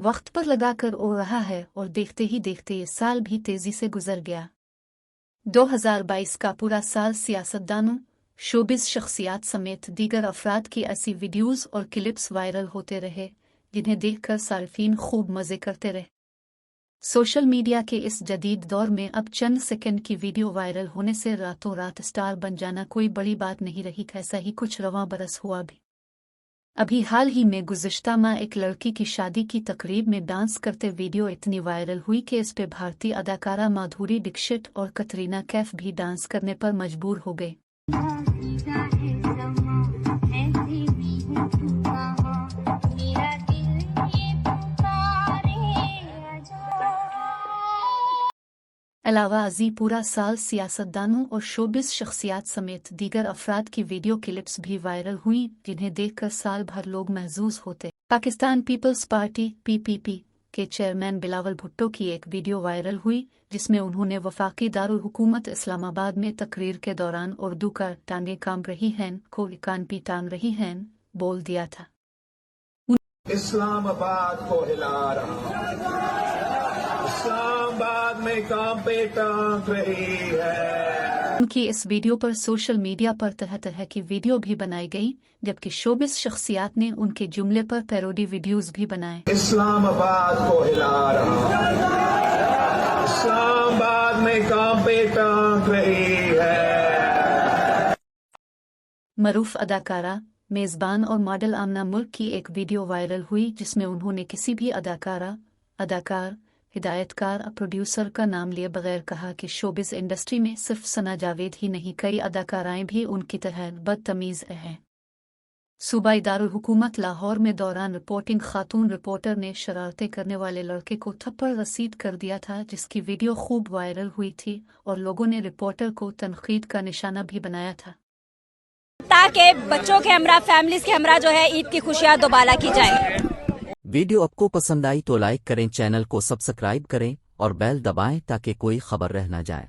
वक्त पर लगाकर ओ रहा है और देखते ही देखते ये साल भी तेजी से गुजर गया। 2022 का पूरा साल सियासतदानों, शोबिज़ शख्सियात समेत दीगर अफराद की ऐसी वीडियोज़ और क्लिप्स वायरल होते रहे जिन्हें देखकर सार्फिन खूब मज़े करते रहे। सोशल मीडिया के इस जदीद दौर में अब चंद सेकंड की वीडियो वायरल होने से रातों रात स्टार बन जाना कोई बड़ी बात नहीं रही। ऐसा ही कुछ रवां बरस हुआ भी। अभी हाल ही में गुज़िश्ता माह एक लड़की की शादी की तकरीब में डांस करते वीडियो इतनी वायरल हुई कि इस पे भारतीय अदाकारा माधुरी दीक्षित और कटरीना कैफ भी डांस करने पर मजबूर हो गए। अलावा अजी पूरा साल सियासतदानों और शोबिज़ शख्सियात समेत दीगर अफराद की वीडियो क्लिप्स भी वायरल हुई जिन्हें देखकर साल भर लोग महजूज होते। पाकिस्तान पीपल्स पार्टी (PPP) के चेयरमैन बिलावल भुट्टो की एक वीडियो वायरल हुई जिसमें उन्होंने वफाकी दारुल हुकूमत इस्लामाबाद में तकरीर के दौरान उर्दू का "टांगे काम रही हैं को कान पी टांग रही हैं" बोल दिया था। इस्लामाबाद को हिला रहा, इस्लामाबाद में काम पे टांग रही है। उनकी इस वीडियो पर सोशल मीडिया पर तरह तरह की वीडियो भी बनाई गई, जबकि शोबिज़ शख्सियात ने उनके जुमले पर पैरोडी वीडियोस भी बनाए। इस्लामाबाद को हिला रहा, इस्लामाबाद में काम पे टांग रही है। मरूफ अदाकारा, मेज़बान और मॉडल आमना मुल्क की एक वीडियो वायरल हुई जिसमें उन्होंने किसी भी अदाकारा, अदाकार, हिदायतकार, प्रोड्यूसर का नाम लिए बगैर कहा कि शोबिज़ इंडस्ट्री में सिर्फ सना जावेद ही नहीं कई अदाकाराएं भी उनकी तरह बदतमीज़ हैं। सूबाई दारुल हुकूमत लाहौर में दौरान रिपोर्टिंग खातून रिपोर्टर ने शरारतें करने वाले लड़के को थप्पड़ रसीद कर दिया था जिसकी वीडियो खूब वायरल हुई थी और लोगों ने रिपोर्टर को तनकीद का निशाना भी बनाया था ताकि बच्चों के हमरा, फैमिलीज के हमरा जो है ईद की खुशियां दोबारा की जाए। वीडियो आपको पसंद आई तो लाइक करें, चैनल को सब्सक्राइब करें और बेल दबाएं ताकि कोई खबर रह न जाए।